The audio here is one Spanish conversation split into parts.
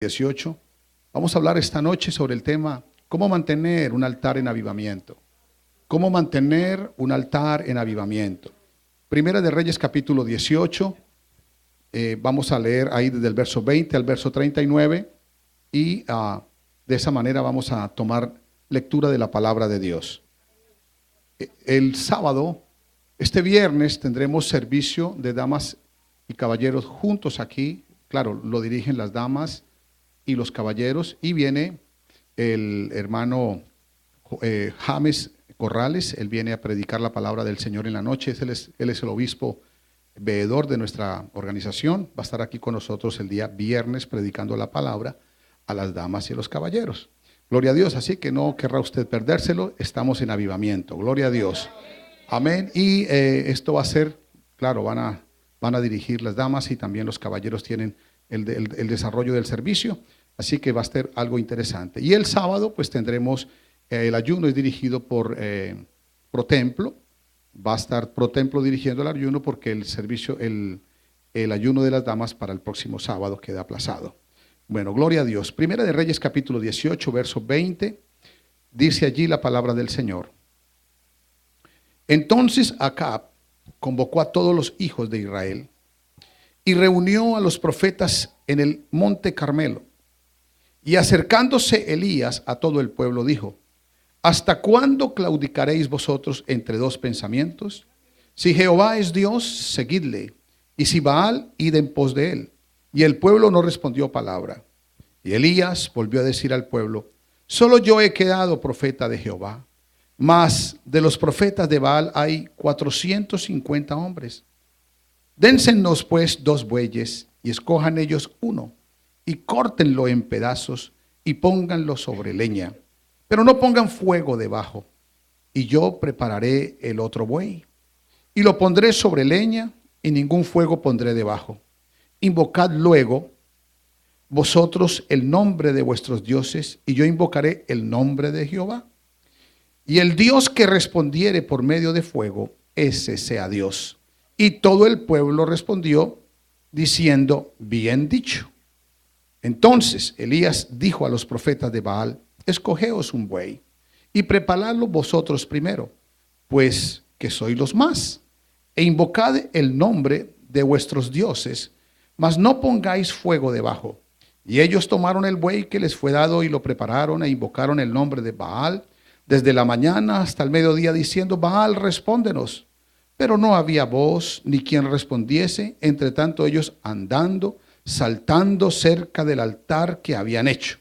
18. Vamos a hablar esta noche sobre el tema cómo mantener un altar en avivamiento. Cómo mantener un altar en avivamiento. Primera de Reyes capítulo 18. Vamos a leer ahí desde el verso 20 al verso 39 y de esa manera vamos a tomar lectura de la palabra de Dios. El sábado, este viernes, tendremos servicio de damas y caballeros juntos aquí. Claro, lo dirigen las damas y los caballeros, y viene el hermano James Corrales. Él viene a predicar la palabra del Señor en la noche. Él es el obispo veedor de nuestra organización. Va a estar aquí con nosotros el día viernes predicando la palabra a las damas y a los caballeros. Gloria a Dios, así que no querrá usted perdérselo. Estamos en avivamiento, gloria a Dios. Amén. Y esto va a ser, claro, van a dirigir las damas y también los caballeros tienen el desarrollo del servicio. Así que va a ser algo interesante. Y el sábado pues tendremos el ayuno, es dirigido por ProTemplo. Va a estar ProTemplo dirigiendo el ayuno porque el servicio, el ayuno de las damas para el próximo sábado queda aplazado. Bueno, gloria a Dios. Primera de Reyes capítulo 18, verso 20. Dice allí la palabra del Señor. Entonces Acab convocó a todos los hijos de Israel y reunió a los profetas en el monte Carmelo. Y acercándose Elías a todo el pueblo dijo: ¿hasta cuándo claudicaréis vosotros entre dos pensamientos? Si Jehová es Dios, seguidle, y si Baal, id en pos de él. Y el pueblo no respondió palabra. Y Elías volvió a decir al pueblo: solo yo he quedado profeta de Jehová, mas de los profetas de Baal hay 450 hombres. Dénsenos pues 2 bueyes, y escojan ellos uno, y córtenlo en pedazos, y pónganlo sobre leña, pero no pongan fuego debajo. Y yo prepararé el otro buey, y lo pondré sobre leña, y ningún fuego pondré debajo. Invocad luego vosotros el nombre de vuestros dioses, y yo invocaré el nombre de Jehová. Y el Dios que respondiere por medio de fuego, ese sea Dios. Y todo el pueblo respondió diciendo: bien dicho. Entonces Elías dijo a los profetas de Baal: escogeos un buey y preparadlo vosotros primero, pues que sois los más, e invocad el nombre de vuestros dioses, mas no pongáis fuego debajo. Y ellos tomaron el buey que les fue dado y lo prepararon e invocaron el nombre de Baal desde la mañana hasta el mediodía, diciendo: Baal, respóndenos. Pero no había voz ni quien respondiese, entre tanto ellos andando, saltando cerca del altar que habían hecho.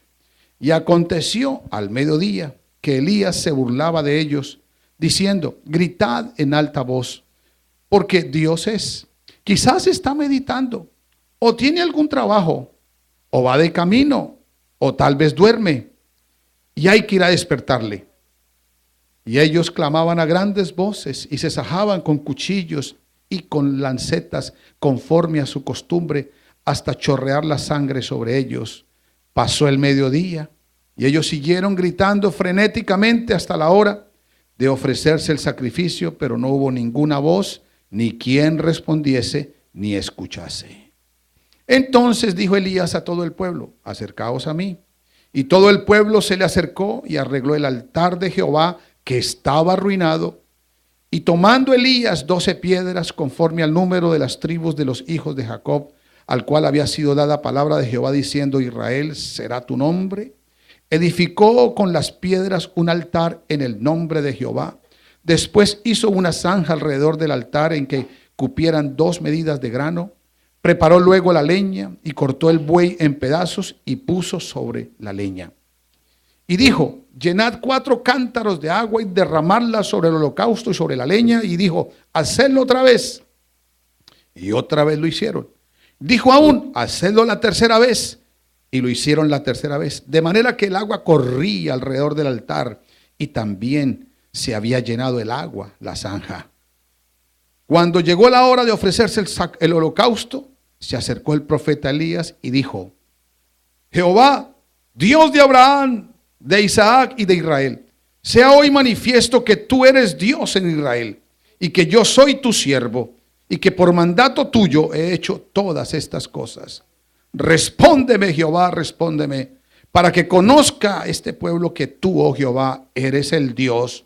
Y aconteció al mediodía que Elías se burlaba de ellos, diciendo: gritad en alta voz, porque Dios es. Quizás está meditando, o tiene algún trabajo, o va de camino, o tal vez duerme, y hay que ir a despertarle. Y ellos clamaban a grandes voces y se sajaban con cuchillos y con lancetas conforme a su costumbre, hasta chorrear la sangre sobre ellos. Pasó el mediodía y ellos siguieron gritando frenéticamente hasta la hora de ofrecerse el sacrificio, pero no hubo ninguna voz, ni quien respondiese, ni escuchase. Entonces dijo Elías a todo el pueblo: acercaos a mí. Y todo el pueblo se le acercó y arregló el altar de Jehová, que estaba arruinado. Y tomando Elías 12 piedras conforme al número de las tribus de los hijos de Jacob, al cual había sido dada palabra de Jehová diciendo: Israel será tu nombre, edificó con las piedras un altar en el nombre de Jehová. Después hizo una zanja alrededor del altar en que cupieran 2 medidas de grano. Preparó luego la leña y cortó el buey en pedazos y puso sobre la leña. Y dijo: llenad 4 cántaros de agua y derramadla sobre el holocausto y sobre la leña. Y dijo: hacedlo otra vez. Y otra vez lo hicieron. Dijo aún: hacedlo la tercera vez. Y lo hicieron la tercera vez. De manera que el agua corría alrededor del altar, y también se había llenado el agua la zanja. Cuando llegó la hora de ofrecerse el holocausto, se acercó el profeta Elías y dijo: Jehová, Dios de Abraham, de Isaac y de Israel, sea hoy manifiesto que tú eres Dios en Israel, y que yo soy tu siervo, y que por mandato tuyo he hecho todas estas cosas. Respóndeme, Jehová, respóndeme, para que conozca este pueblo que tú, oh Jehová, eres el Dios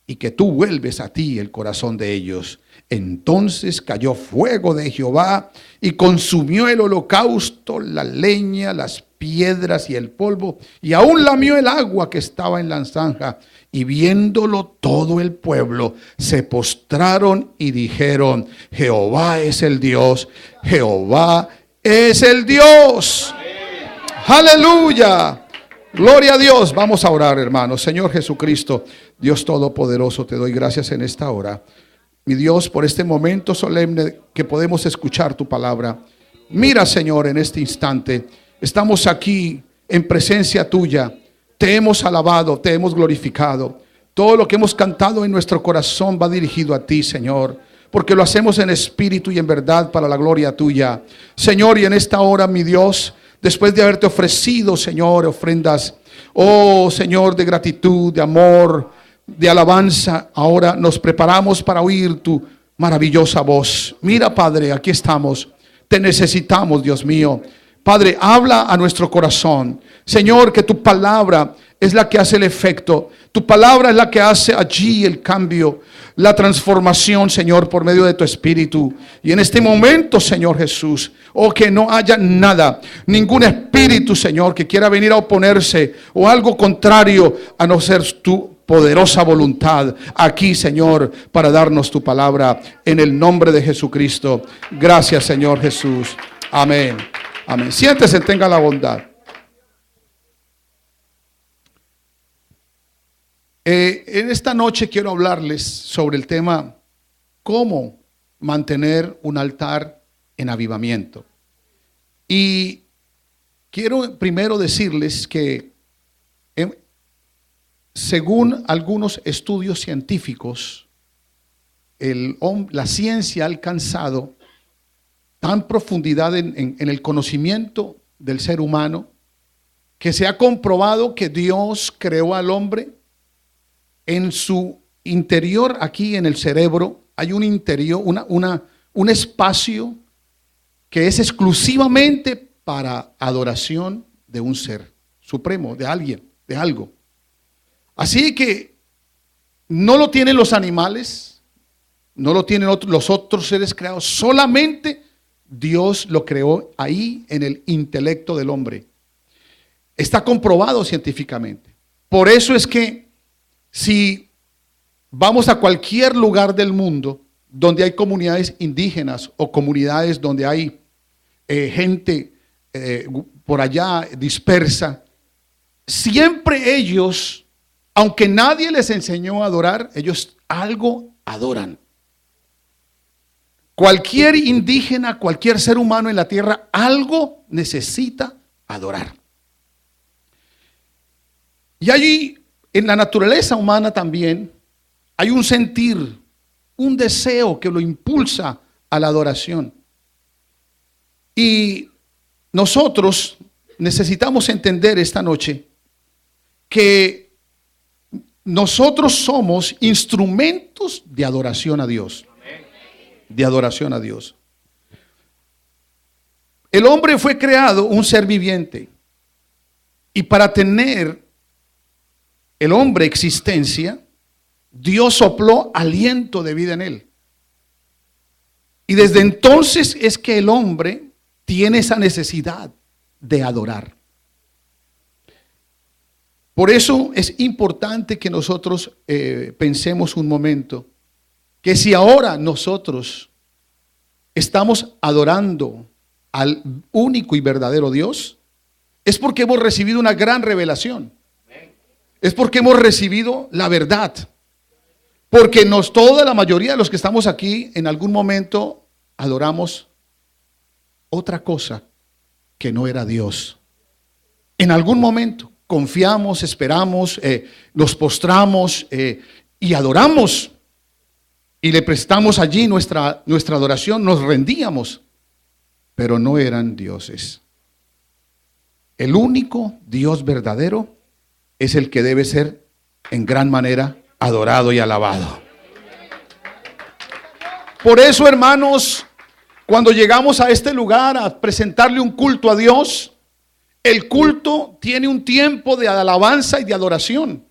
y que tú vuelves a ti el corazón de ellos. Entonces cayó fuego de Jehová y consumió el holocausto, la leña, las piedras y el polvo, y aún lamió el agua que estaba en la zanja. Y viéndolo todo el pueblo, se postraron y dijeron: Jehová es el Dios, Jehová es el Dios. Aleluya. Gloria a Dios. Vamos a orar, hermanos. Señor Jesucristo, Dios Todopoderoso, te doy gracias en esta hora, mi Dios, por este momento solemne que podemos escuchar tu palabra. Mira, Señor, en este instante estamos aquí en presencia tuya. Te hemos alabado, te hemos glorificado. Todo lo que hemos cantado en nuestro corazón va dirigido a ti, Señor, porque lo hacemos en espíritu y en verdad para la gloria tuya. Señor, y en esta hora, mi Dios, después de haberte ofrecido, Señor, ofrendas, oh Señor, de gratitud, de amor, de alabanza, ahora nos preparamos para oír tu maravillosa voz. Mira, Padre, aquí estamos. Te necesitamos, Dios mío. Padre, habla a nuestro corazón. Señor, que tu palabra es la que hace el efecto. Tu palabra es la que hace allí el cambio, la transformación, Señor, por medio de tu Espíritu. Y en este momento, Señor Jesús, oh, que no haya nada, ningún espíritu, Señor, que quiera venir a oponerse o algo contrario a no ser tu poderosa voluntad aquí, Señor, para darnos tu palabra en el nombre de Jesucristo. Gracias, Señor Jesús. Amén. Amén. Siéntese, tenga la bondad. En esta noche quiero hablarles sobre el tema cómo mantener un altar en avivamiento. Y quiero primero decirles que según algunos estudios científicos, la ciencia ha alcanzado tan profundidad en el conocimiento del ser humano que se ha comprobado que Dios creó al hombre. En su interior, aquí en el cerebro, hay un interior, un espacio que es exclusivamente para adoración de un ser supremo, de alguien, de algo. Así que no lo tienen los animales, no lo tienen los otros seres creados, solamente Dios lo creó ahí en el intelecto del hombre. Está comprobado científicamente. Por eso es que si vamos a cualquier lugar del mundo donde hay comunidades indígenas o comunidades donde hay gente por allá dispersa, siempre ellos, aunque nadie les enseñó a adorar, ellos algo adoran. Cualquier indígena, cualquier ser humano en la tierra, algo necesita adorar. Y allí, en la naturaleza humana también, hay un sentir, un deseo que lo impulsa a la adoración. Y nosotros necesitamos entender esta noche que nosotros somos instrumentos de adoración a Dios. De adoración a Dios. El hombre fue creado un ser viviente. Y para tener el hombre existencia, Dios sopló aliento de vida en él. Y desde entonces es que el hombre tiene esa necesidad de adorar. Por eso es importante que nosotros pensemos un momento que si ahora nosotros estamos adorando al único y verdadero Dios, es porque hemos recibido una gran revelación. Es porque hemos recibido la verdad. Porque toda la mayoría de los que estamos aquí en algún momento adoramos otra cosa que no era Dios. En algún momento confiamos, esperamos, nos postramos y adoramos. Y le prestamos allí nuestra adoración, nos rendíamos, pero no eran dioses. El único Dios verdadero es el que debe ser en gran manera adorado y alabado. Por eso, hermanos, Cuando llegamos a este lugar a presentarle un culto a Dios, el culto tiene un tiempo de alabanza y de adoración.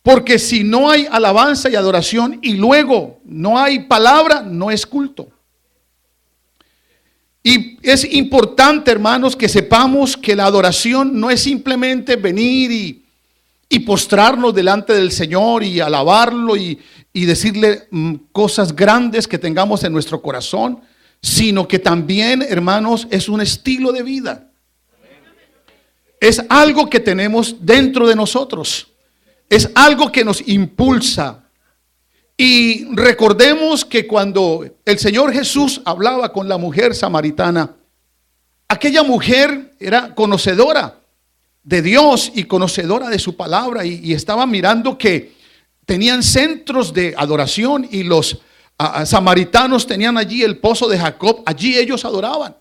Porque si no hay alabanza y adoración y luego no hay palabra, no es culto. Y es importante, hermanos, que sepamos que la adoración no es simplemente venir y postrarnos delante del Señor y alabarlo y decirle cosas grandes que tengamos en nuestro corazón, sino que también, hermanos, es un estilo de vida. Es algo que tenemos dentro de nosotros. Es algo que nos impulsa. Y recordemos que cuando el Señor Jesús hablaba con la mujer samaritana, aquella mujer era conocedora de Dios y conocedora de su palabra y estaba mirando que tenían centros de adoración y los samaritanos tenían allí el pozo de Jacob. Allí ellos adoraban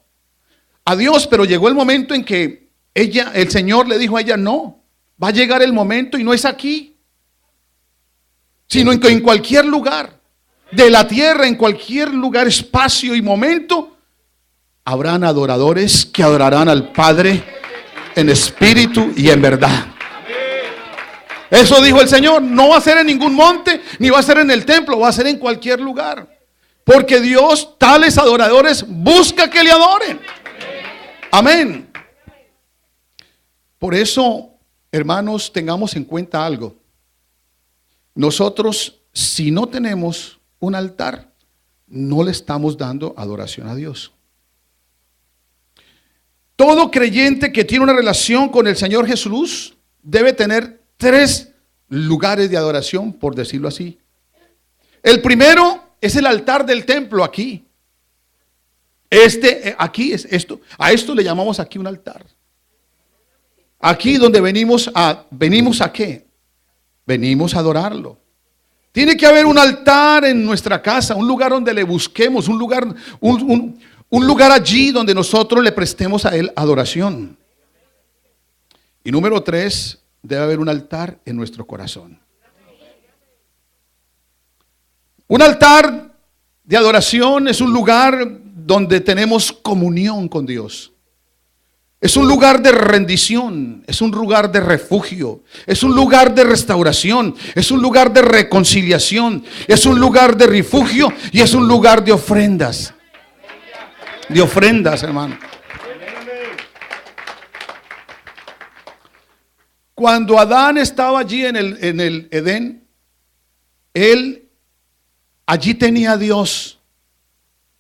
a Dios, pero llegó el momento en que el Señor le dijo a ella: no, va a llegar el momento y no es aquí, sino en cualquier lugar de la tierra, en cualquier lugar, espacio y momento, habrán adoradores que adorarán al Padre en espíritu y en verdad. Eso dijo el Señor. No va a ser en ningún monte, ni va a ser en el templo, va a ser en cualquier lugar. Porque Dios, tales adoradores, busca que le adoren. Amén. Por eso, hermanos, tengamos en cuenta algo. Nosotros, si no tenemos un altar, no le estamos dando adoración a Dios. Todo creyente que tiene una relación con el Señor Jesús debe tener 3 lugares de adoración, por decirlo así. El primero es el altar del templo aquí. Aquí es esto. A esto le llamamos aquí un altar. Aquí donde venimos a ¿qué? Venimos a adorarlo. Tiene que haber un altar en nuestra casa, un lugar donde le busquemos, un lugar allí donde nosotros le prestemos a Él adoración. Y número 3, debe haber un altar en nuestro corazón. Un altar de adoración es un lugar donde tenemos comunión con Dios. Es un lugar de rendición, es un lugar de refugio, es un lugar de restauración, es un lugar de reconciliación, es un lugar de refugio y es un lugar de ofrendas. De ofrendas, hermano. Cuando Adán estaba allí en el Edén, él allí tenía a Dios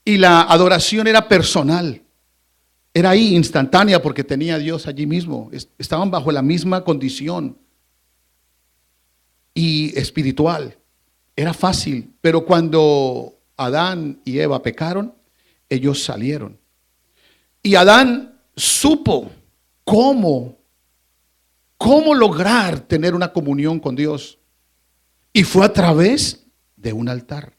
y la adoración era personal. Era ahí instantánea porque tenía a Dios allí mismo. Estaban bajo la misma condición y espiritual. Era fácil, pero cuando Adán y Eva pecaron, ellos salieron. Y Adán supo cómo lograr tener una comunión con Dios. Y fue a través de un altar.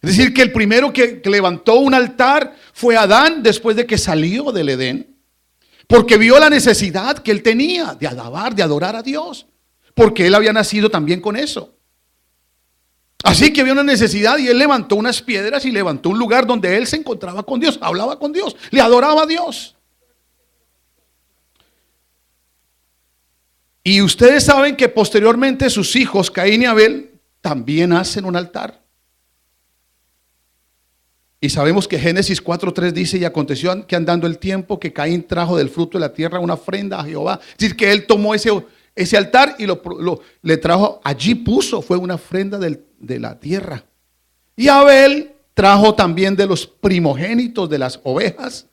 Es decir, que el primero que levantó un altar fue Adán después de que salió del Edén. Porque vio la necesidad que él tenía de alabar, de adorar a Dios. Porque él había nacido también con eso. Así que vio una necesidad y él levantó unas piedras y levantó un lugar donde él se encontraba con Dios, hablaba con Dios, le adoraba a Dios. Y ustedes saben que posteriormente sus hijos, Caín y Abel, también hacen un altar. Y sabemos que Génesis 4:3 dice: y aconteció que andando el tiempo que Caín trajo del fruto de la tierra una ofrenda a Jehová. Es decir, que él tomó ese altar y le trajo, allí puso, fue una ofrenda de la tierra. Y Abel trajo también de los primogénitos de las ovejas,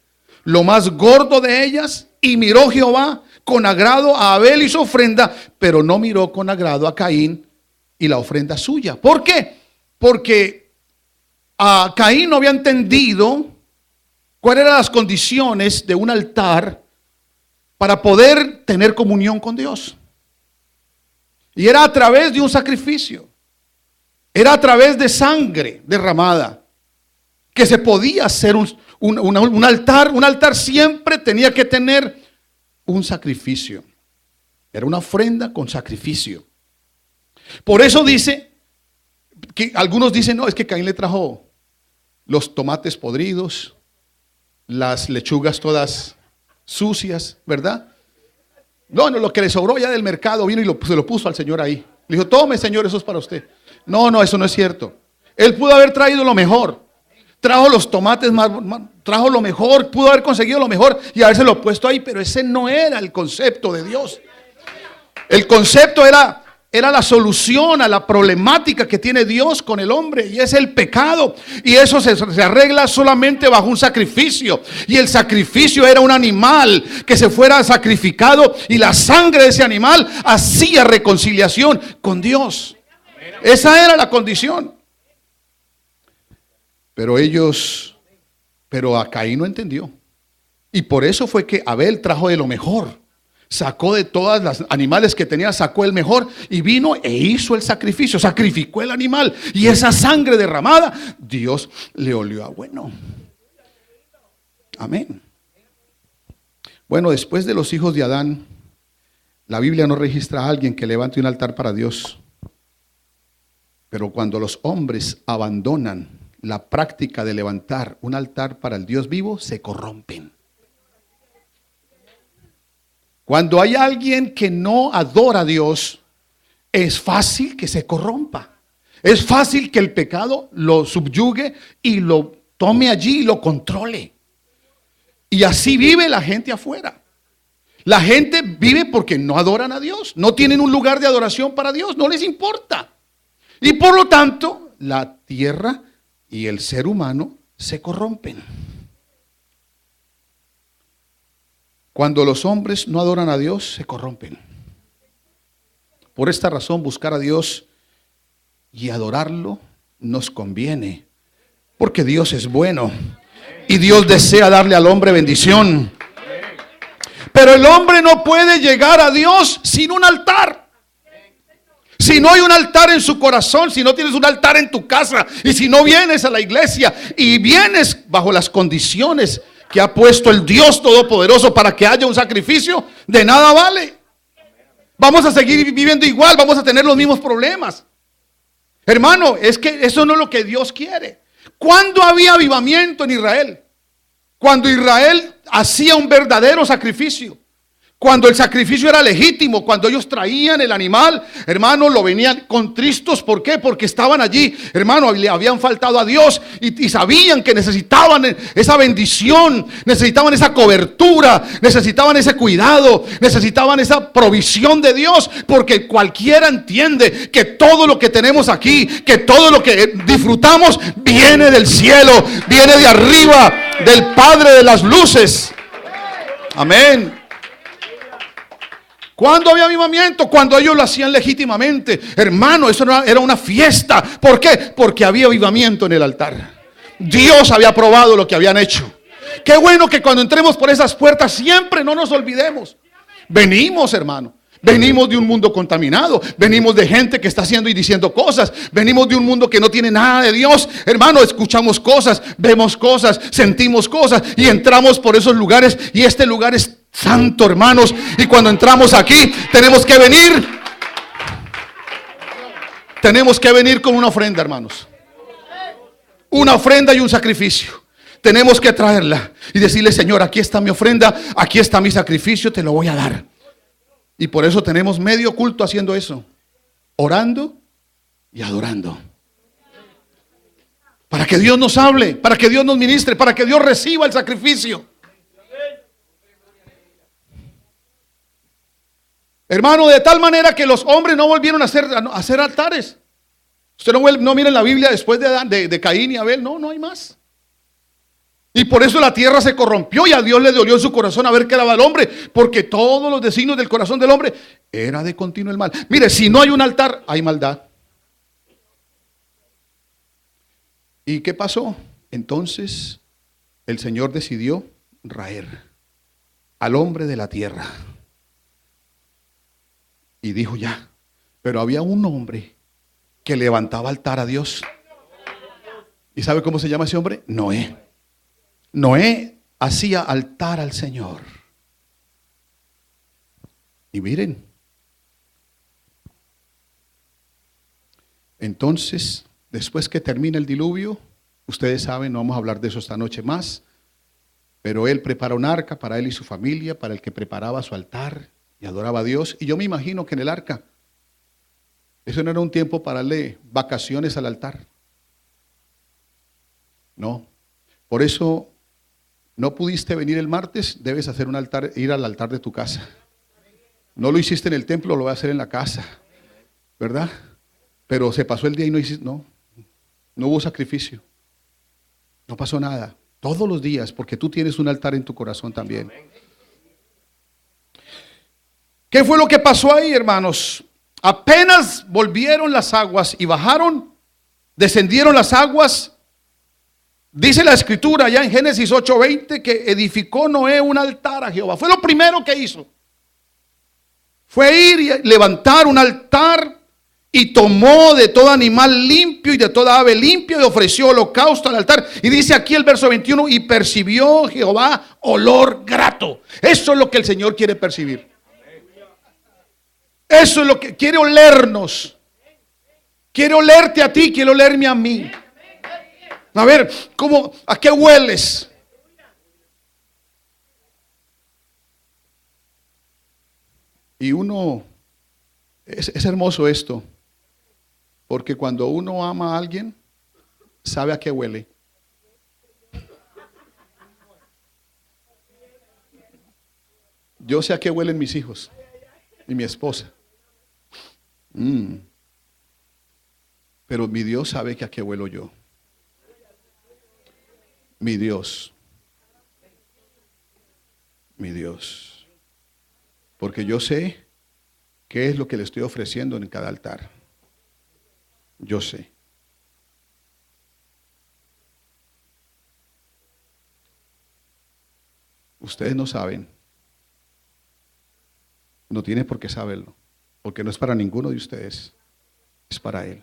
lo más gordo de ellas, y miró Jehová con agrado a Abel y su ofrenda, pero no miró con agrado a Caín y la ofrenda suya. ¿Por qué? Porque a Caín no había entendido cuáles eran las condiciones de un altar para poder tener comunión con Dios. Y era a través de un sacrificio. Era a través de sangre derramada que se podía hacer un altar. Un altar siempre tenía que tener un sacrificio. Era una ofrenda con sacrificio. Por eso dice que algunos dicen: no, es que Caín le trajo los tomates podridos, las lechugas todas sucias, ¿verdad? No, lo que le sobró ya del mercado vino y se lo puso al Señor ahí. Le dijo, tome, Señor, eso es para usted. No, eso no es cierto. Él pudo haber traído lo mejor. Trajo los tomates trajo lo mejor, pudo haber conseguido lo mejor y habérselo puesto ahí, pero ese no era el concepto de Dios. El concepto era la solución a la problemática que tiene Dios con el hombre, y es el pecado. Y eso se arregla solamente bajo un sacrificio. Y el sacrificio era un animal que se fuera sacrificado, y la sangre de ese animal hacía reconciliación con Dios. Esa era la condición. Pero a Caín no entendió. Y por eso fue que Abel trajo de lo mejor. Sacó de todas las animales que tenía, sacó el mejor y vino e hizo el sacrificio. Sacrificó el animal. Y esa sangre derramada, Dios le olió a bueno. Amén. Bueno, después de los hijos de Adán, la Biblia no registra a alguien que levante un altar para Dios. Pero cuando los hombres abandonan la práctica de levantar un altar para el Dios vivo, se corrompen. Cuando hay alguien que no adora a Dios, es fácil que se corrompa. Es fácil que el pecado lo subyugue y lo tome allí y lo controle. Y así vive la gente afuera. La gente vive porque no adoran a Dios, no tienen un lugar de adoración para Dios, no les importa. Y por lo tanto, la tierra y el ser humano se corrompen. Cuando los hombres no adoran a Dios, se corrompen. Por esta razón, buscar a Dios y adorarlo nos conviene, porque Dios es bueno y Dios desea darle al hombre bendición. Pero el hombre no puede llegar a Dios sin un altar. Si no hay un altar en su corazón, si no tienes un altar en tu casa, y si no vienes a la iglesia y vienes bajo las condiciones que ha puesto el Dios Todopoderoso para que haya un sacrificio, de nada vale. Vamos a seguir viviendo igual, vamos a tener los mismos problemas. Hermano, es que eso no es lo que Dios quiere. ¿Cuándo había avivamiento en Israel? Cuando Israel hacía un verdadero sacrificio. Cuando el sacrificio era legítimo, cuando ellos traían el animal, hermano, lo venían contristos. ¿Por qué? Porque estaban allí, hermano, le habían faltado a Dios y sabían que necesitaban esa bendición, necesitaban esa cobertura, necesitaban ese cuidado, necesitaban esa provisión de Dios, porque cualquiera entiende que todo lo que tenemos aquí, que todo lo que disfrutamos viene del cielo, viene de arriba, del Padre de las luces. Amén. ¿Cuándo había avivamiento? Cuando ellos lo hacían legítimamente. Hermano, eso era una fiesta. ¿Por qué? Porque había avivamiento en el altar. Dios había aprobado lo que habían hecho. Qué bueno que cuando entremos por esas puertas siempre no nos olvidemos. Venimos, hermano. Venimos de un mundo contaminado. Venimos de gente que está haciendo y diciendo cosas. Venimos de un mundo que no tiene nada de Dios. Hermano, escuchamos cosas, vemos cosas, sentimos cosas y entramos por esos lugares. Y este lugar es santo, hermanos. Y cuando entramos aquí, tenemos que venir con una ofrenda, hermanos. Una ofrenda y un sacrificio. Tenemos que traerla y decirle, Señor, aquí está mi ofrenda, aquí está mi sacrificio, te lo voy a dar. Y por eso tenemos medio culto haciendo eso, orando y adorando. Para que Dios nos hable, para que Dios nos ministre, para que Dios reciba el sacrificio. Hermano, de tal manera que los hombres no volvieron a hacer altares. Usted no mira en la Biblia después de Caín y Abel, no hay más. Y por eso la tierra se corrompió y a Dios le dolió en su corazón a ver qué era el hombre, porque todos los designios del corazón del hombre era de continuo el mal. Mire, si no hay un altar, hay maldad. ¿Y qué pasó? Entonces el Señor decidió raer al hombre de la tierra. Y dijo ya, pero había un hombre que levantaba altar a Dios. ¿Y sabe cómo se llama ese hombre? Noé. Noé hacía altar al Señor. Y miren, entonces, después que termina el diluvio, Ustedes saben, no vamos a hablar de eso esta noche más, pero él prepara un arca para él y su familia, para el que preparaba su altar y adoraba a Dios. Y yo me imagino que en el arca, eso no era un tiempo para darle vacaciones al altar. No. Por eso no pudiste venir el martes, debes hacer un altar, ir al altar de tu casa. No lo hiciste en el templo, lo voy a hacer en la casa, ¿verdad? Pero se pasó el día y no hiciste, no hubo sacrificio. No pasó nada. Todos los días, porque tú tienes un altar en tu corazón también. ¿Qué fue lo que pasó ahí, hermanos? Apenas volvieron las aguas y bajaron, descendieron las aguas. Dice la escritura ya en Génesis 8:20 que edificó Noé un altar a Jehová. Fue lo primero que hizo. Fue ir y levantar un altar y tomó de todo animal limpio y de toda ave limpia y ofreció holocausto al altar. Y dice aquí el verso 21, y percibió Jehová olor grato. Eso es lo que el Señor quiere percibir. Eso es lo que quiere olernos. Quiere olerte a ti, quiere olerme a mí. A ver, ¿a qué hueles? Y es hermoso esto, porque cuando uno ama a alguien, sabe a qué huele. Yo sé a qué huelen mis hijos y mi esposa. Pero mi Dios sabe que a qué huelo yo. Mi Dios. Mi Dios. Porque yo sé qué es lo que le estoy ofreciendo en cada altar. Yo sé. Ustedes no saben. No tienen por qué saberlo. Porque no es para ninguno de ustedes. Es para Él.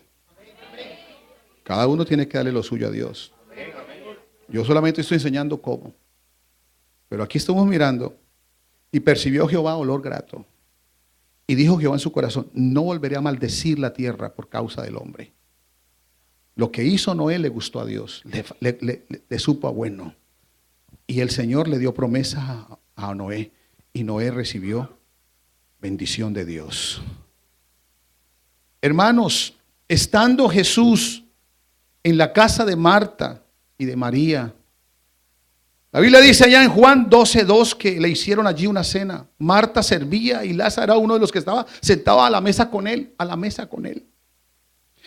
Cada uno tiene que darle lo suyo a Dios. Yo solamente estoy enseñando cómo. Pero aquí estamos mirando. Y percibió Jehová olor grato. Y dijo Jehová en su corazón, no volveré a maldecir la tierra por causa del hombre. Lo que hizo Noé le gustó a Dios. Le supo a bueno. Y el Señor le dio promesa a Noé. Y Noé recibió bendición de Dios. Hermanos, estando Jesús en la casa de Marta y de María, la Biblia dice allá en Juan 12:2 que le hicieron allí una cena. Marta servía y Lázaro era uno de los que estaba sentado a la mesa con él,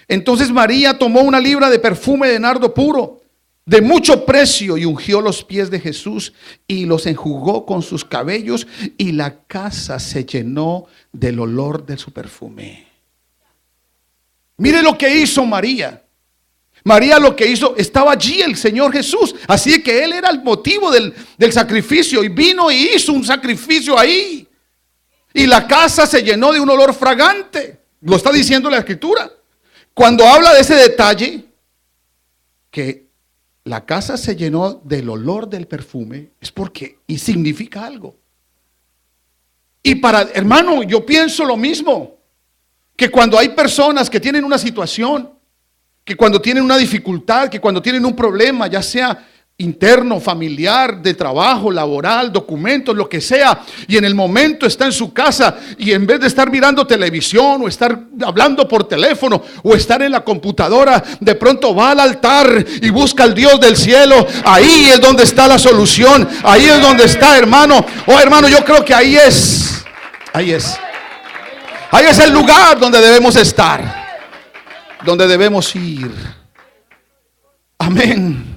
Entonces María tomó una libra de perfume de nardo puro, de mucho precio, y ungió los pies de Jesús y los enjugó con sus cabellos, y la casa se llenó del olor de su perfume. Mire lo que hizo María. María lo que hizo, estaba allí el Señor Jesús, así que Él era el motivo del sacrificio, y vino y hizo un sacrificio ahí, y la casa se llenó de un olor fragante. Lo está diciendo la Escritura. Cuando habla de ese detalle, que la casa se llenó del olor del perfume, es porque y significa algo. Y hermano, yo pienso lo mismo, que cuando hay personas que tienen una situación, que cuando tienen una dificultad, que cuando tienen un problema, ya sea interno, familiar, de trabajo, laboral, documentos, lo que sea, y en el momento está en su casa, y en vez de estar mirando televisión o estar hablando por teléfono o estar en la computadora, de pronto va al altar y busca al Dios del cielo. Ahí es donde está la solución, ahí es donde está, hermano. Oh, hermano, yo creo que ahí es el lugar donde debemos estar, donde debemos ir. Amén.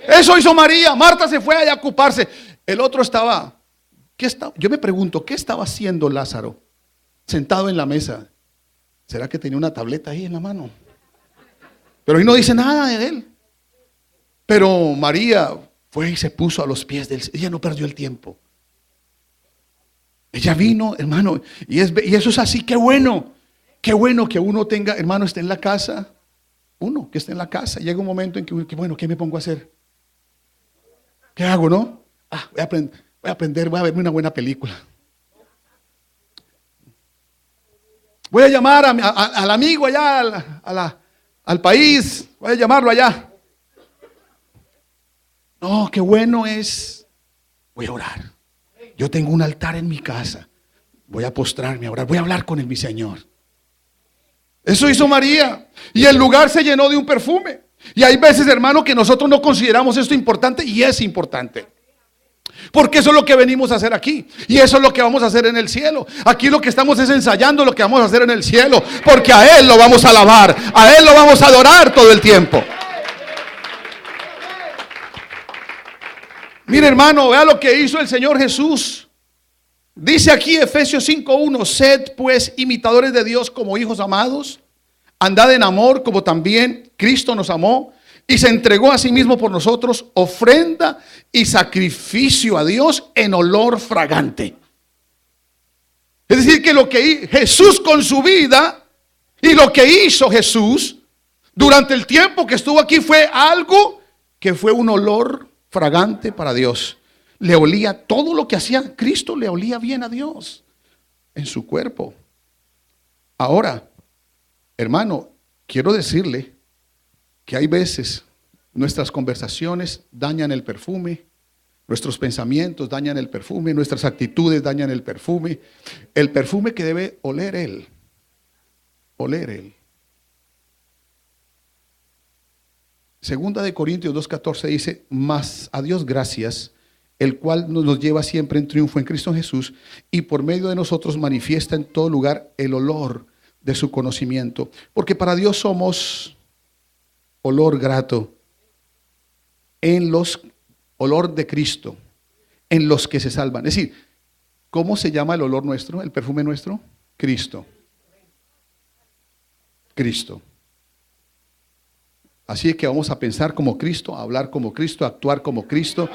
Eso hizo María. Marta se fue allá a ocuparse. El otro estaba, yo me pregunto, ¿qué estaba haciendo Lázaro? Sentado en la mesa. ¿Será que tenía una tableta ahí en la mano? Pero ahí no dice nada de él. Pero María fue y se puso a los pies del Señor. Ella no perdió el tiempo. Ella vino, hermano, y eso es así. Qué bueno que uno tenga, hermano, esté en la casa. Uno que esté en la casa. Llega un momento en que bueno, ¿qué me pongo a hacer? ¿Qué hago, no? Voy a aprender, voy a verme una buena película. Voy a llamar al amigo allá, al país. Voy a llamarlo allá. No, qué bueno es. Voy a orar. Yo tengo un altar en mi casa. Voy a postrarme a orar. Voy a hablar con mi Señor. Eso hizo María. Y el lugar se llenó de un perfume. Y hay veces, hermano, que nosotros no consideramos esto importante y es importante. Porque eso es lo que venimos a hacer aquí. Y eso es lo que vamos a hacer en el cielo. Aquí lo que estamos es ensayando lo que vamos a hacer en el cielo. Porque a Él lo vamos a alabar. A Él lo vamos a adorar todo el tiempo. Mire, hermano, vea lo que hizo el Señor Jesús. Dice aquí Efesios 5:1: sed pues imitadores de Dios como hijos amados. Andad en amor como también Cristo nos amó y se entregó a sí mismo por nosotros, ofrenda y sacrificio a Dios en olor fragante. Es decir, que lo que Jesús con su vida y lo que hizo Jesús durante el tiempo que estuvo aquí fue algo que fue un olor fragante para Dios. Le olía todo lo que hacía Cristo, le olía bien a Dios en su cuerpo. Ahora, hermano, quiero decirle que hay veces nuestras conversaciones dañan el perfume, nuestros pensamientos dañan el perfume, nuestras actitudes dañan el perfume que debe oler Él. Oler Él. Segunda de Corintios 2:14 dice: mas a Dios gracias, el cual nos lleva siempre en triunfo en Cristo Jesús, y por medio de nosotros manifiesta en todo lugar el olor de su conocimiento. Porque para Dios somos olor grato olor de Cristo en los que se salvan. Es decir, ¿cómo se llama el olor nuestro, el perfume nuestro? Cristo. Cristo. Así que vamos a pensar como Cristo, a hablar como Cristo, a actuar como Cristo,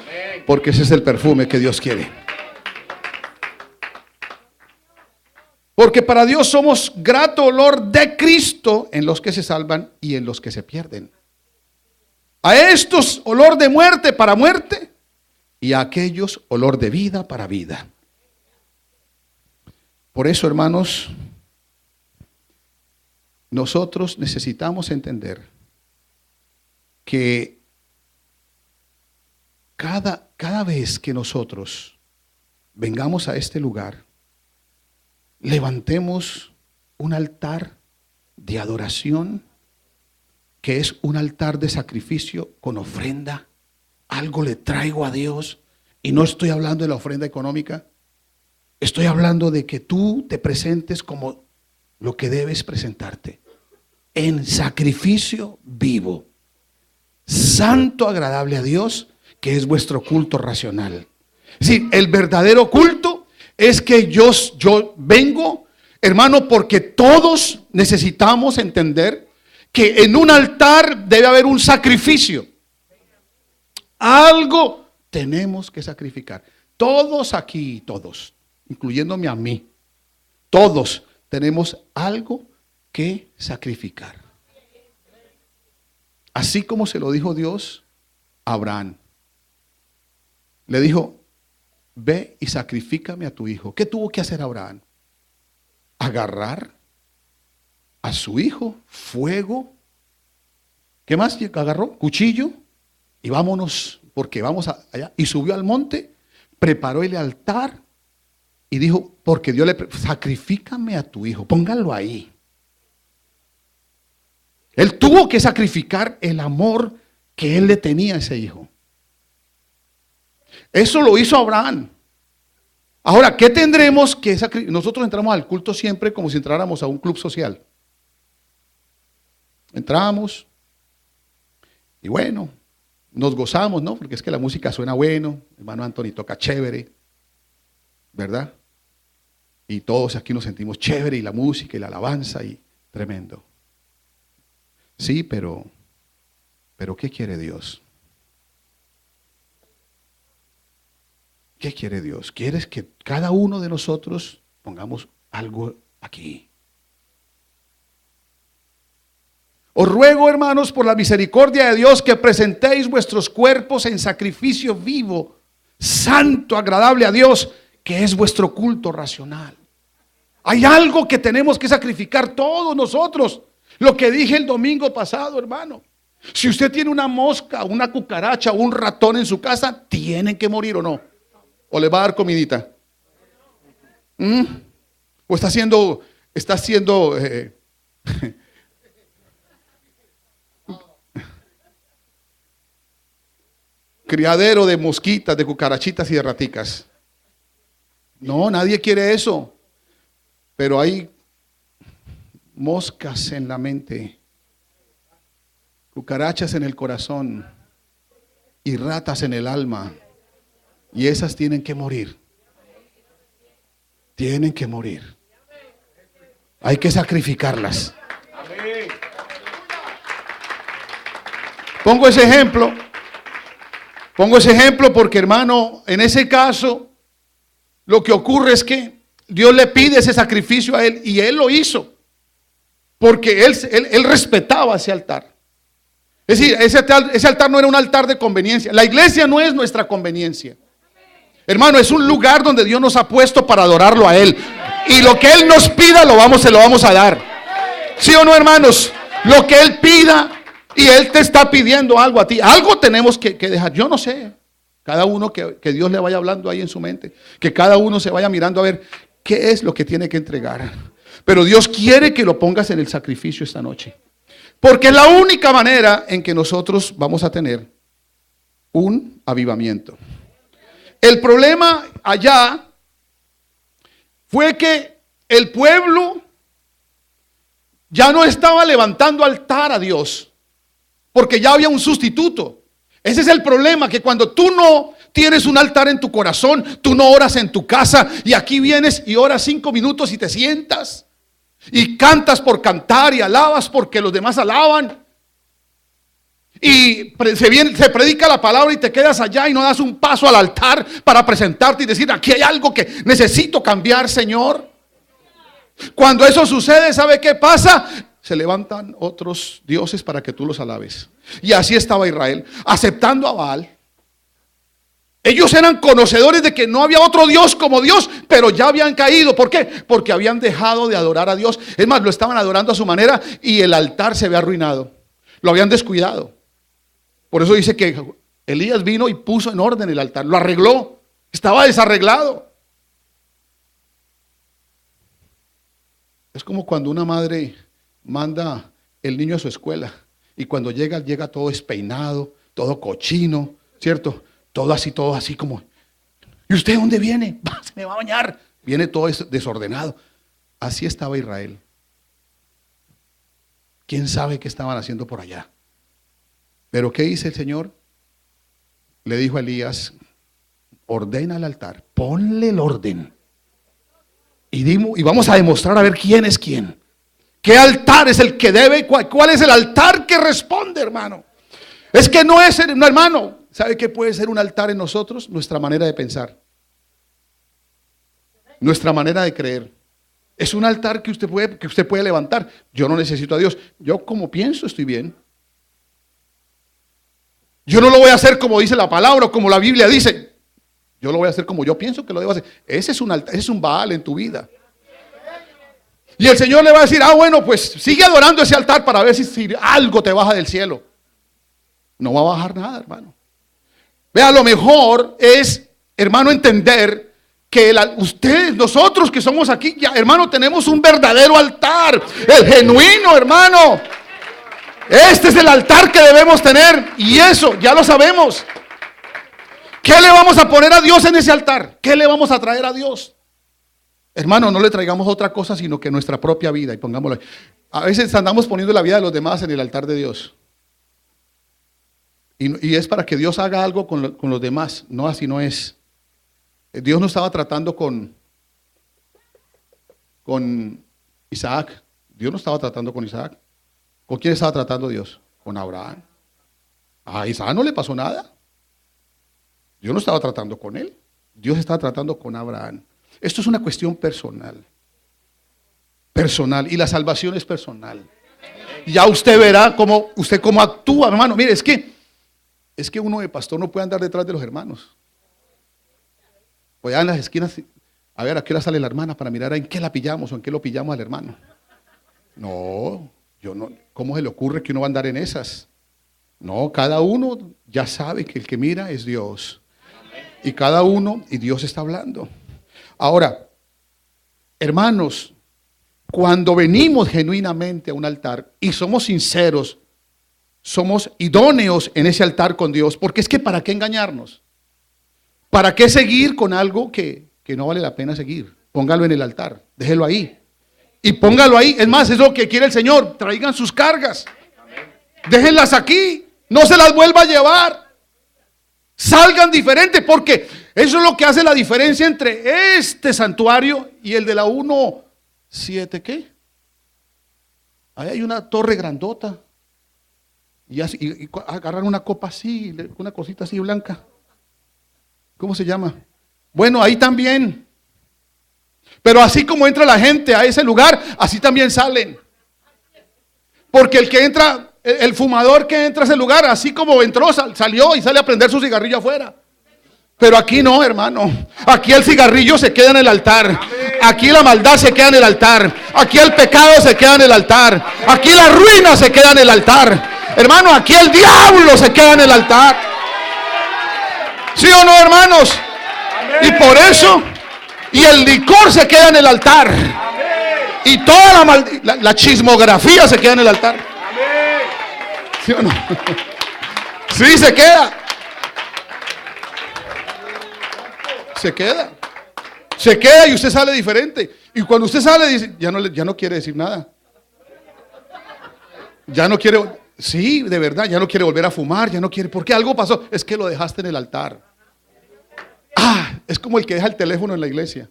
porque ese es el perfume que Dios quiere. Porque para Dios somos grato olor de Cristo en los que se salvan y en los que se pierden. A estos olor de muerte para muerte y a aquellos olor de vida para vida. Por eso, hermanos, nosotros necesitamos entender que cada vez que nosotros vengamos a este lugar, levantemos un altar de adoración, que es un altar de sacrificio con ofrenda. Algo le traigo a Dios. Y no estoy hablando de la ofrenda económica. Estoy hablando de que tú te presentes como lo que debes presentarte. En sacrificio vivo, santo, agradable a Dios, que es vuestro culto racional. Es decir, el verdadero culto es que yo vengo, hermano, porque todos necesitamos entender que en un altar debe haber un sacrificio. Algo tenemos que sacrificar. Todos aquí, todos, incluyéndome a mí, todos tenemos algo que sacrificar. Así como se lo dijo Dios a Abraham. Le dijo: ve y sacrifícame a tu hijo. ¿Qué tuvo que hacer Abraham? Agarrar a su hijo, fuego. ¿Qué más agarró? Cuchillo. Y vámonos, porque vamos allá. Y subió al monte, preparó el altar y dijo, porque Dios sacrifícame a tu hijo, póngalo ahí. Él tuvo que sacrificar el amor que él le tenía a ese hijo. Eso lo hizo Abraham. Ahora, ¿qué tendremos que sacrificar? Nosotros entramos al culto siempre como si entráramos a un club social. Entramos y bueno, nos gozamos, ¿no? Porque es que la música suena bueno, hermano Anthony toca chévere, ¿verdad? Y todos aquí nos sentimos chévere, y la música y la alabanza y tremendo. Sí, pero ¿qué quiere Dios? ¿Qué quiere Dios? ¿Quieres que cada uno de nosotros pongamos algo aquí? Os ruego, hermanos, por la misericordia de Dios, que presentéis vuestros cuerpos en sacrificio vivo, santo, agradable a Dios, que es vuestro culto racional. Hay algo que tenemos que sacrificar todos nosotros. Lo que dije el domingo pasado, hermano. Si usted tiene una mosca, una cucaracha o un ratón en su casa, tienen que morir o no. O le va a dar comidita. ¿Mm? O está haciendo criadero de mosquitas, de cucarachitas y de raticas. No, nadie quiere eso. Pero hay moscas en la mente, cucarachas en el corazón y ratas en el alma. Y esas tienen que morir. Tienen que morir. Hay que sacrificarlas. Pongo ese ejemplo. Pongo ese ejemplo porque, hermano, en ese caso, lo que ocurre es que Dios le pide ese sacrificio a él y él lo hizo. Porque él respetaba ese altar. Es decir, ese altar no era un altar de conveniencia. La iglesia no es nuestra conveniencia. Hermano, es un lugar donde Dios nos ha puesto para adorarlo a Él. Y lo que Él nos pida, se lo vamos a dar. ¿Sí o no, hermanos? Lo que Él pida y Él te está pidiendo algo a ti. Algo tenemos que dejar. Yo no sé. Cada uno que Dios le vaya hablando ahí en su mente. Que cada uno se vaya mirando a ver qué es lo que tiene que entregar. Pero Dios quiere que lo pongas en el sacrificio esta noche. Porque es la única manera en que nosotros vamos a tener un avivamiento. El problema allá fue que el pueblo ya no estaba levantando altar a Dios, porque ya había un sustituto. Ese es el problema, que cuando tú no tienes un altar en tu corazón, tú no oras en tu casa, y aquí vienes y oras 5 minutos y te sientas, y cantas por cantar y alabas porque los demás alaban. Y se predica la palabra y te quedas allá y no das un paso al altar para presentarte y decir: aquí hay algo que necesito cambiar, Señor. Cuando eso sucede, ¿sabe qué pasa? Se levantan otros dioses para que tú los alabes. Y así estaba Israel, aceptando a Baal. Ellos eran conocedores de que no había otro Dios como Dios, pero ya habían caído. ¿Por qué? Porque habían dejado de adorar a Dios. Es más, lo estaban adorando a su manera y el altar se había arruinado. Lo habían descuidado. Por eso dice que Elías vino y puso en orden el altar, lo arregló, estaba desarreglado. Es como cuando una madre manda el niño a su escuela y cuando llega todo despeinado, todo cochino, ¿cierto? Todo así como, ¿y usted dónde viene? Se me va a bañar. Viene todo desordenado. Así estaba Israel. ¿Quién sabe qué estaban haciendo por allá? Pero ¿qué dice el Señor? Le dijo a Elías: ordena el altar, ponle el orden. Y vamos a demostrar a ver quién es quién. ¿Qué altar es el que debe? ¿Cuál es el altar que responde, hermano? Es que no es, no, hermano. ¿Sabe qué puede ser un altar en nosotros? Nuestra manera de pensar. Nuestra manera de creer. Es un altar que usted puede levantar. Yo no necesito a Dios. Yo como pienso estoy bien. Yo no lo voy a hacer como dice la palabra o como la Biblia dice. Yo lo voy a hacer como yo pienso que lo debo hacer. Ese es un altar, ese es un Baal en tu vida. Y el Señor le va a decir: bueno, pues sigue adorando ese altar para ver si algo te baja del cielo. No va a bajar nada, hermano. Vea, lo mejor es, hermano, entender que nosotros que somos aquí, ya, hermano, tenemos un verdadero altar. El genuino, hermano. Este es el altar que debemos tener. Y eso ya lo sabemos. ¿Qué le vamos a poner a Dios en ese altar? ¿Qué le vamos a traer a Dios? Hermano, no le traigamos otra cosa sino que nuestra propia vida. Y pongámoslo ahí. A veces andamos poniendo la vida de los demás en el altar de Dios. Y es para que Dios haga algo con los demás. No, así no es. Dios no estaba tratando con Isaac. Dios no estaba tratando con Isaac. ¿Con quién estaba tratando Dios? Con Abraham. A Isaac no le pasó nada. Dios no estaba tratando con él. Dios estaba tratando con Abraham. Esto es una cuestión personal. Personal. Y la salvación es personal. Ya usted verá cómo actúa, hermano. Mire, es que uno de pastor no puede andar detrás de los hermanos. Pues allá en las esquinas, a ver a qué hora sale la hermana para mirar en qué la pillamos o en qué lo pillamos al hermano. No, yo no. ¿Cómo se le ocurre que uno va a andar en esas? No, cada uno ya sabe que el que mira es Dios. Y cada uno, y Dios está hablando. Ahora, hermanos, cuando venimos genuinamente a un altar y somos sinceros, somos idóneos en ese altar con Dios, porque es que ¿para qué engañarnos? ¿Para qué seguir con algo que no vale la pena seguir? Póngalo en el altar, déjelo ahí. Y póngalo ahí. Es más, es lo que quiere el Señor. Traigan sus cargas. Déjenlas aquí. No se las vuelva a llevar. Salgan diferentes, porque eso es lo que hace la diferencia entre este santuario y el de la 1.7, ¿qué? Ahí hay una torre grandota. Y agarran una copa así, una cosita así blanca. ¿Cómo se llama? Bueno, ahí también. Pero así como entra la gente a ese lugar, así también salen. Porque el que entra, el fumador que entra a ese lugar, así como entró, salió y sale a prender su cigarrillo afuera. Pero aquí no, hermano. Aquí el cigarrillo se queda en el altar. Aquí la maldad se queda en el altar. Aquí el pecado se queda en el altar. Aquí la ruina se queda en el altar. Hermano, aquí el diablo se queda en el altar. ¿Sí o no, hermanos? Y por eso, y el licor se queda en el altar. Y toda la chismografía se queda en el altar. ¿Sí o no? Sí, se queda. Se queda. Se queda y usted sale diferente. Y cuando usted sale, dice, ya no quiere decir nada. Ya no quiere, sí, de verdad, ya no quiere volver a fumar, ya no quiere, porque algo pasó. Es que lo dejaste en el altar. Es como el que deja el teléfono en la iglesia.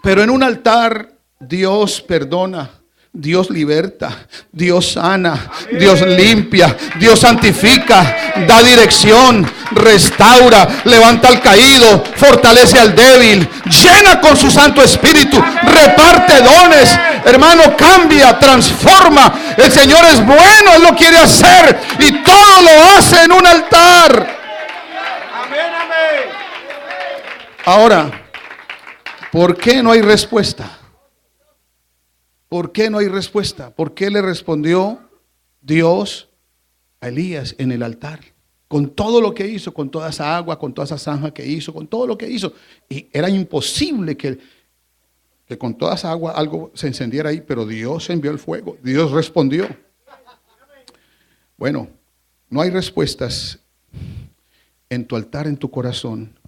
Pero en un altar Dios perdona, Dios liberta, Dios sana, Dios limpia, Dios santifica, da dirección, restaura, levanta al caído, fortalece al débil, llena con su Santo Espíritu, reparte dones, hermano, cambia, transforma. El Señor es bueno, Él lo quiere hacer y todo lo hace en un altar. Ahora, ¿por qué no hay respuesta? ¿Por qué no hay respuesta? ¿Por qué le respondió Dios a Elías en el altar? Con todo lo que hizo, con toda esa agua, con toda esa zanja que hizo, con todo lo que hizo. Y era imposible que con toda esa agua algo se encendiera ahí, pero Dios envió el fuego. Dios respondió. Bueno, no hay respuestas en tu altar, en tu corazón,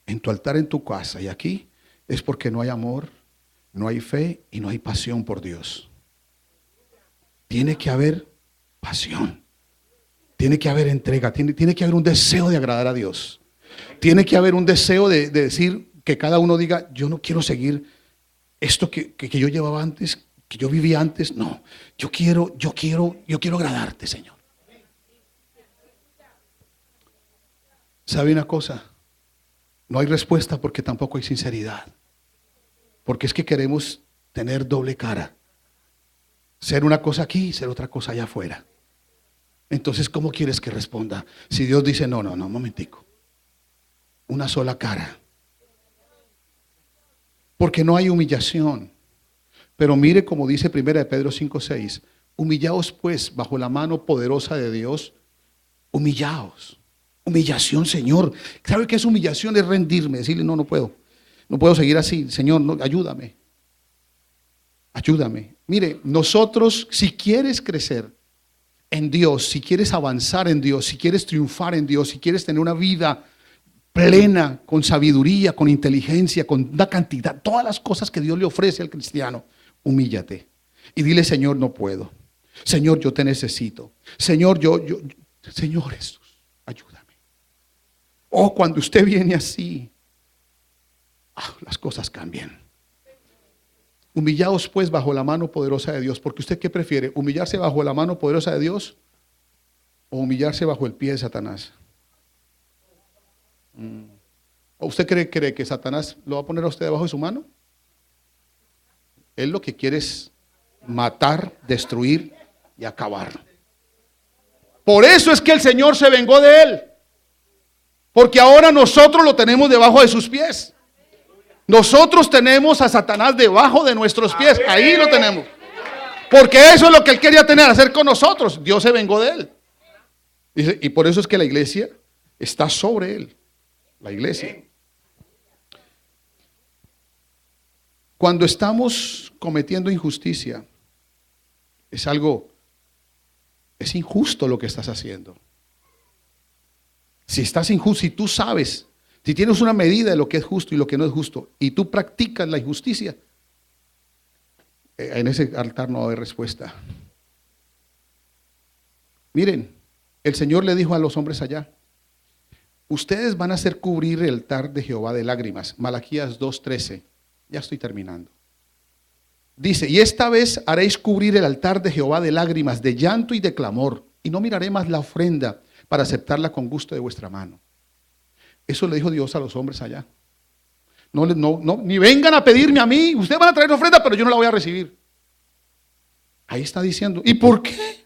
en tu altar, en tu casa. Y aquí es porque no hay amor, no hay fe y no hay pasión por Dios. Tiene que haber pasión. Tiene que haber entrega. Tiene que haber un deseo de agradar a Dios. Tiene que haber un deseo de decir, que cada uno diga, yo no quiero seguir esto que yo llevaba antes, que yo vivía antes. No, yo quiero agradarte, Señor. ¿Sabe una cosa? No hay respuesta porque tampoco hay sinceridad. Porque es que queremos tener doble cara. Ser una cosa aquí y ser otra cosa allá afuera. Entonces, ¿cómo quieres que responda? Si Dios dice, no, un momentico. Una sola cara. Porque no hay humillación. Pero mire como dice 1 Pedro 5:6. Humillaos pues bajo la mano poderosa de Dios. Humillaos. Humillación, Señor. ¿Sabe qué es humillación? Es rendirme, decirle, no puedo. No puedo seguir así, Señor, no, ayúdame. Ayúdame. Mire, nosotros, si quieres crecer en Dios, si quieres avanzar en Dios, si quieres triunfar en Dios, si quieres tener una vida plena, con sabiduría, con inteligencia, con una cantidad, todas las cosas que Dios le ofrece al cristiano, humíllate. Y dile, Señor, no puedo. Señor, yo te necesito. Señor, Señor Jesús, ayúdame. Oh, cuando usted viene así, las cosas cambian. Humillaos pues bajo la mano poderosa de Dios. Porque usted, ¿qué prefiere? ¿Humillarse bajo la mano poderosa de Dios o humillarse bajo el pie de Satanás? ¿O usted cree que Satanás lo va a poner a usted debajo de su mano? Él lo que quiere es matar, destruir y acabar. Por eso es que el Señor se vengó de él. Porque ahora nosotros lo tenemos debajo de sus pies. Nosotros tenemos a Satanás debajo de nuestros pies. Ahí lo tenemos. Porque eso es lo que él quería hacer con nosotros. Dios se vengó de él. Dice, y por eso es que la iglesia está sobre él. La iglesia. Cuando estamos cometiendo injusticia, es injusto lo que estás haciendo. Si estás injusto, si tú sabes, si tienes una medida de lo que es justo y lo que no es justo, y tú practicas la injusticia, en ese altar no va a haber respuesta. Miren, el Señor le dijo a los hombres allá, ustedes van a hacer cubrir el altar de Jehová de lágrimas. Malaquías 2:13. Ya estoy terminando. Dice, y esta vez haréis cubrir el altar de Jehová de lágrimas, de llanto y de clamor, y no miraré más la ofrenda para aceptarla con gusto de vuestra mano. Eso le dijo Dios a los hombres allá. No, ni vengan a pedirme a mí, ustedes van a traer ofrenda, pero yo no la voy a recibir. Ahí está diciendo, ¿y por qué?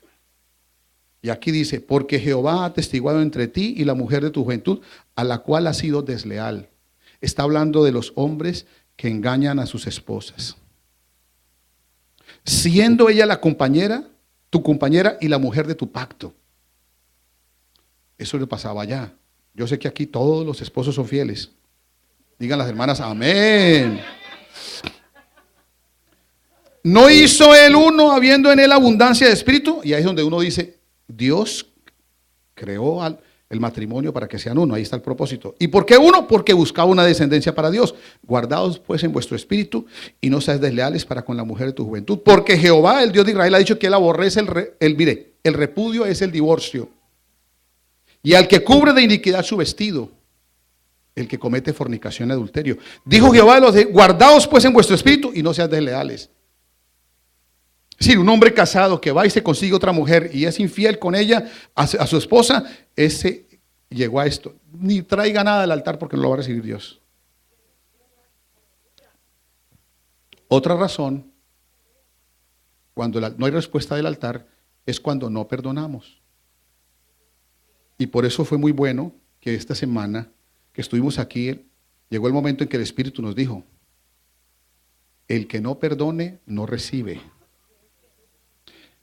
Y aquí dice, porque Jehová ha atestiguado entre ti y la mujer de tu juventud, a la cual has sido desleal. Está hablando de los hombres que engañan a sus esposas. Siendo ella la compañera, tu compañera y la mujer de tu pacto. Eso le pasaba allá. Yo sé que aquí todos los esposos son fieles. Digan las hermanas, amén. ¿No hizo él uno habiendo en él abundancia de espíritu? Y ahí es donde uno dice, Dios creó el matrimonio para que sean uno. Ahí está el propósito. ¿Y por qué uno? Porque buscaba una descendencia para Dios. Guardaos pues en vuestro espíritu y no seáis desleales para con la mujer de tu juventud. Porque Jehová, el Dios de Israel, ha dicho que él aborrece el repudio es el divorcio. Y al que cubre de iniquidad su vestido, el que comete fornicación y adulterio. Dijo Jehová, guardaos pues en vuestro espíritu y no seáis desleales. Es decir, un hombre casado que va y se consigue otra mujer y es infiel con ella, a su esposa, ese llegó a esto. Ni traiga nada del altar porque no lo va a recibir Dios. Otra razón, cuando no hay respuesta del altar, es cuando no perdonamos. Y por eso fue muy bueno que esta semana que estuvimos aquí, llegó el momento en que el Espíritu nos dijo, el que no perdone, no recibe.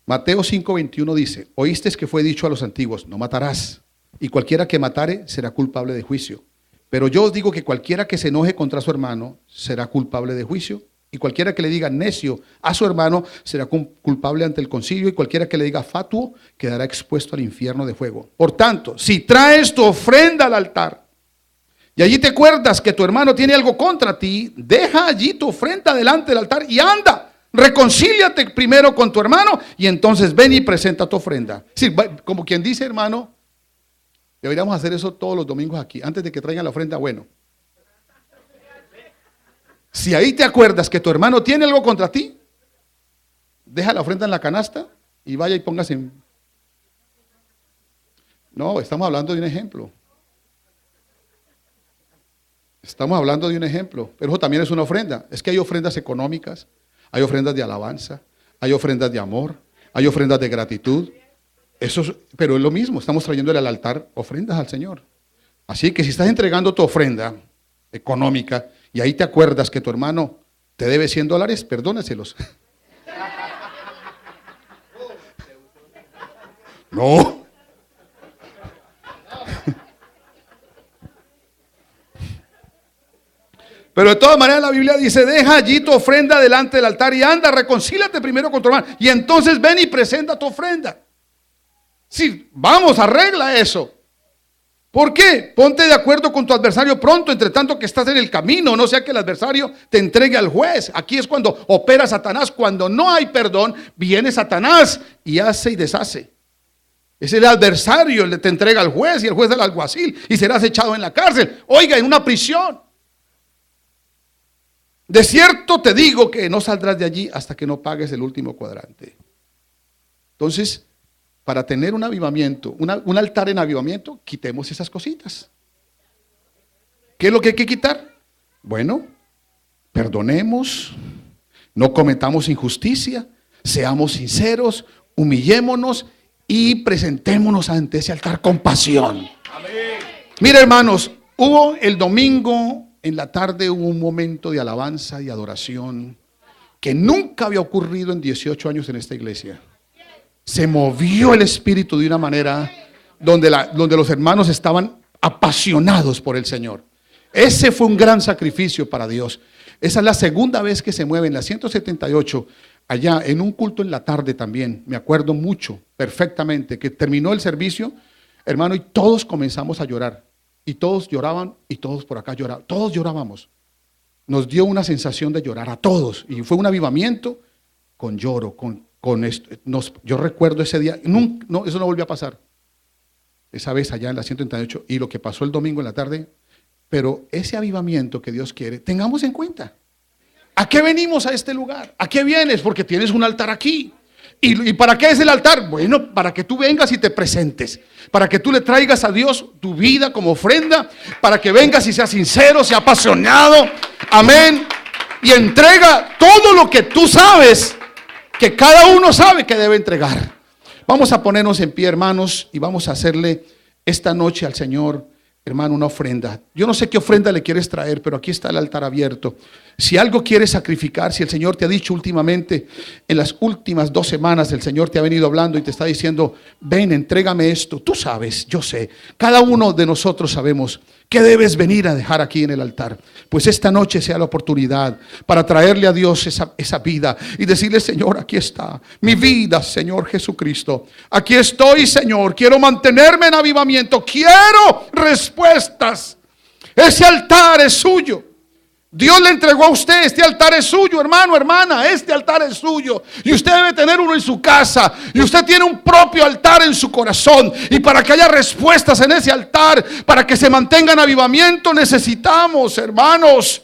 Mateo 5:21 dice, oísteis que fue dicho a los antiguos, no matarás, y cualquiera que matare será culpable de juicio. Pero yo os digo que cualquiera que se enoje contra su hermano será culpable de juicio, y cualquiera que le diga necio a su hermano será culpable ante el concilio, y cualquiera que le diga fatuo quedará expuesto al infierno de fuego. Por tanto, si traes tu ofrenda al altar, y allí te acuerdas que tu hermano tiene algo contra ti, deja allí tu ofrenda delante del altar y anda. Reconcíliate primero con tu hermano y entonces ven y presenta tu ofrenda. Sí, como quien dice, hermano, deberíamos hacer eso todos los domingos aquí, antes de que traigan la ofrenda, bueno. Si ahí te acuerdas que tu hermano tiene algo contra ti, deja la ofrenda en la canasta y vaya y póngase en... No, estamos hablando de un ejemplo. Estamos hablando de un ejemplo, pero eso también es una ofrenda. Es que hay ofrendas económicas, hay ofrendas de alabanza, hay ofrendas de amor, hay ofrendas de gratitud. Pero es lo mismo, estamos trayéndole al altar ofrendas al Señor. Así que si estás entregando tu ofrenda económica y ahí te acuerdas que tu hermano te debe $100, perdónaselos. No. Pero de todas maneras la Biblia dice, deja allí tu ofrenda delante del altar y anda, reconcíliate primero con tu hermano y entonces ven y presenta tu ofrenda. Sí, vamos, arregla eso. ¿Por qué? Ponte de acuerdo con tu adversario pronto, entre tanto que estás en el camino, no sea que el adversario te entregue al juez. Aquí es cuando opera Satanás, cuando no hay perdón, viene Satanás y hace y deshace. Es el adversario el que te entrega al juez y el juez al alguacil y serás echado en la cárcel. Oiga, en una prisión. De cierto te digo que no saldrás de allí hasta que no pagues el último cuadrante. Entonces, para tener un avivamiento, un altar en avivamiento, quitemos esas cositas. ¿Qué es lo que hay que quitar? Bueno, perdonemos, no cometamos injusticia, seamos sinceros, humillémonos y presentémonos ante ese altar con pasión. Amén. Mira, hermanos, hubo el domingo en la tarde hubo un momento de alabanza y adoración que nunca había ocurrido en 18 años en esta iglesia. Se movió el Espíritu de una manera donde los hermanos estaban apasionados por el Señor. Ese fue un gran sacrificio para Dios. Esa es la segunda vez que se mueve en la 178, allá en un culto en la tarde también. Me acuerdo mucho, perfectamente, que terminó el servicio, hermano, y todos comenzamos a llorar. Y todos lloraban y todos por acá lloraban. Todos llorábamos. Nos dio una sensación de llorar a todos. Y fue un avivamiento con lloro, con esto. Yo recuerdo ese día, no, eso no volvió a pasar. Esa vez allá en la 138 y lo que pasó el domingo en la tarde. Pero ese avivamiento que Dios quiere, tengamos en cuenta. ¿A qué venimos a este lugar? ¿A qué vienes? Porque tienes un altar aquí. ¿Y para qué es el altar? Bueno, para que tú vengas y te presentes. Para que tú le traigas a Dios tu vida como ofrenda. Para que vengas y seas sincero, sea apasionado. Amén. Y entrega todo lo que tú sabes, que cada uno sabe que debe entregar. Vamos a ponernos en pie, hermanos, y vamos a hacerle esta noche al Señor, hermano, una ofrenda. Yo no sé qué ofrenda le quieres traer, pero aquí está el altar abierto. Si algo quieres sacrificar, si el Señor te ha dicho últimamente, en las últimas 2 semanas, el Señor te ha venido hablando y te está diciendo, ven, entrégame esto. Tú sabes, yo sé, cada uno de nosotros sabemos que debes venir a dejar aquí en el altar. Pues esta noche sea la oportunidad para traerle a Dios esa vida y decirle, Señor, aquí está mi vida, Señor Jesucristo. Aquí estoy, Señor, quiero mantenerme en avivamiento, quiero respuestas. Ese altar es suyo. Dios le entregó a usted, este altar es suyo, hermano, hermana, este altar es suyo. Y usted debe tener uno en su casa. Y usted tiene un propio altar en su corazón. Y para que haya respuestas en ese altar, para que se mantenga en avivamiento, necesitamos, hermanos,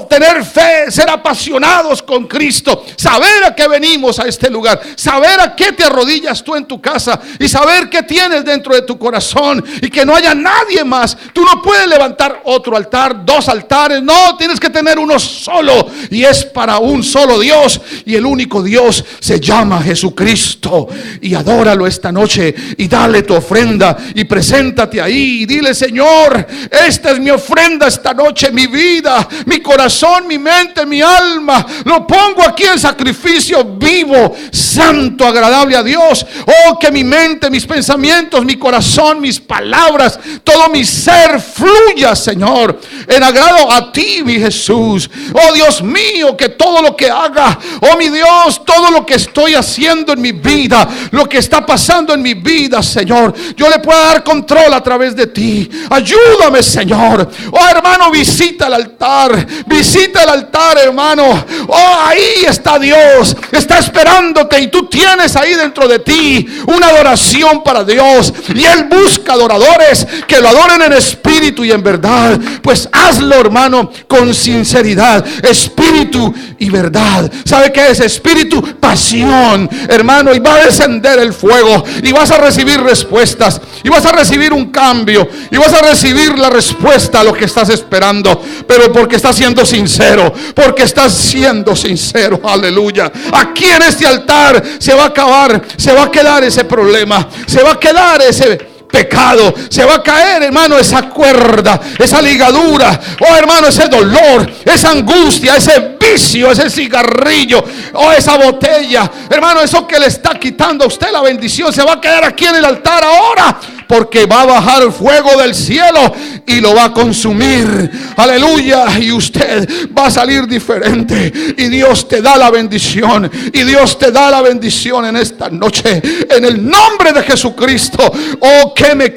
tener fe, ser apasionados con Cristo, saber a qué venimos a este lugar, saber a qué te arrodillas tú en tu casa y saber qué tienes dentro de tu corazón y que no haya nadie más. Tú no puedes levantar otro altar, 2 altares, no, tienes que tener uno solo y es para un solo Dios y el único Dios se llama Jesucristo. Y adóralo esta noche y dale tu ofrenda y preséntate ahí y dile, Señor, esta es mi ofrenda esta noche, mi vida, mi corazón, mi mente, mi alma, lo pongo aquí en sacrificio vivo, santo, agradable a Dios. Oh, que mi mente, mis pensamientos, mi corazón, mis palabras, todo mi ser fluya, Señor, en agrado a ti, mi Jesús. Oh, Dios mío, que todo lo que haga, oh mi Dios, todo lo que estoy haciendo en mi vida, lo que está pasando en mi vida, Señor, yo le pueda dar control a través de ti. Ayúdame, Señor. Oh, hermano, visita el altar. Visita el altar, hermano. Oh, ahí está Dios. Está esperándote y tú tienes ahí dentro de ti una adoración para Dios. Y Él busca adoradores que lo adoren en espíritu y en verdad. Pues hazlo, hermano, con sinceridad, espíritu y verdad. ¿Sabe qué es espíritu? Pasión, hermano. Y va a descender el fuego y vas a recibir respuestas y vas a recibir un cambio y vas a recibir la respuesta a lo que estás esperando. Pero porque estás siendo sincero, porque estás siendo sincero, aleluya. Aquí en este altar se va a acabar, se va a quedar ese problema, se va a quedar ese pecado, se va a caer, hermano, esa cuerda, esa ligadura, oh hermano, ese dolor, esa angustia, ese vicio, ese cigarrillo, oh esa botella, hermano, eso que le está quitando a usted la bendición, se va a quedar aquí en el altar ahora, porque va a bajar el fuego del cielo y lo va a consumir, aleluya, y usted va a salir diferente y Dios te da la bendición, y Dios te da la bendición en esta noche, en el nombre de Jesucristo. Oh, queme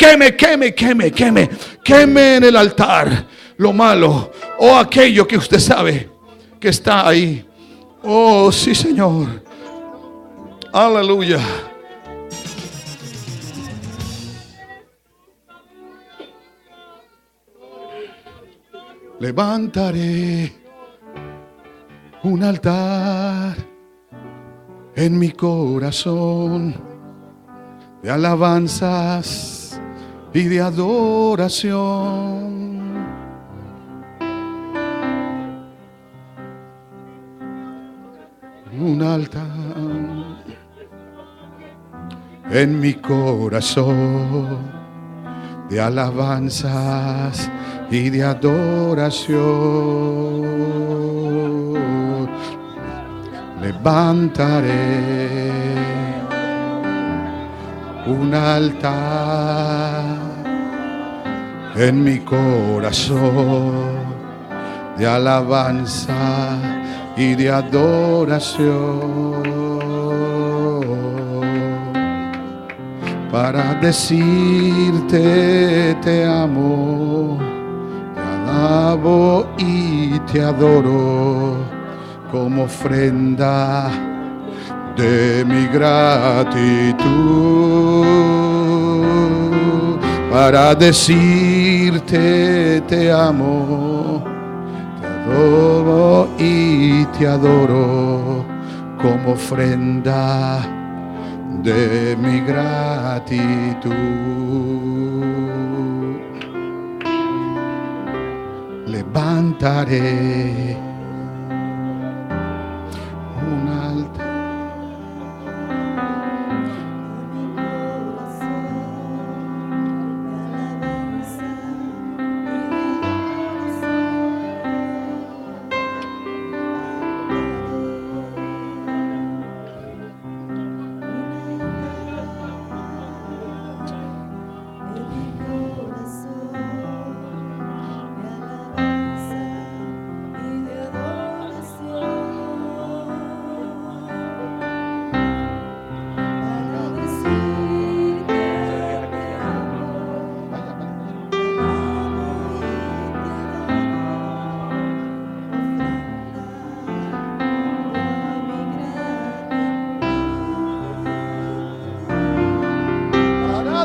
en el altar lo malo, o aquello que usted sabe que está ahí. Oh, sí, Señor, aleluya. Levantaré un altar en mi corazón de alabanzas y de adoración. Un altar en mi corazón de alabanzas y de adoración. Levantaré un altar en mi corazón de alabanza y de adoración, para decirte te amo, te alabo y te adoro como ofrenda de mi gratitud, para decirte te amo, te adoro y te adoro como ofrenda de mi gratitud. Levantaré un altar.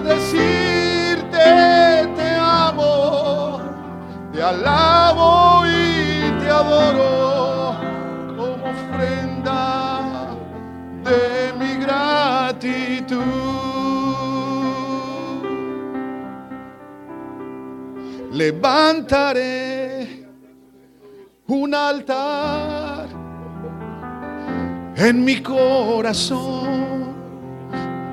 Decirte te amo, te alabo y te adoro como ofrenda de mi gratitud. Levantaré un altar en mi corazón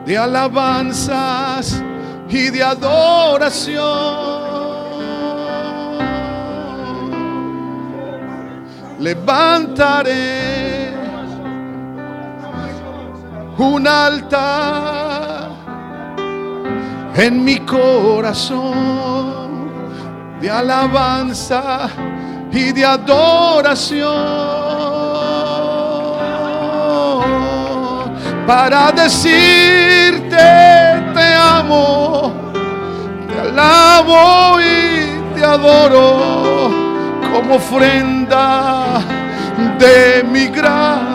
de alabanzas y de adoración, levantaré un altar en mi corazón de alabanza y de adoración, para decirte te amo, te alabo y te adoro como ofrenda de mi gratitud.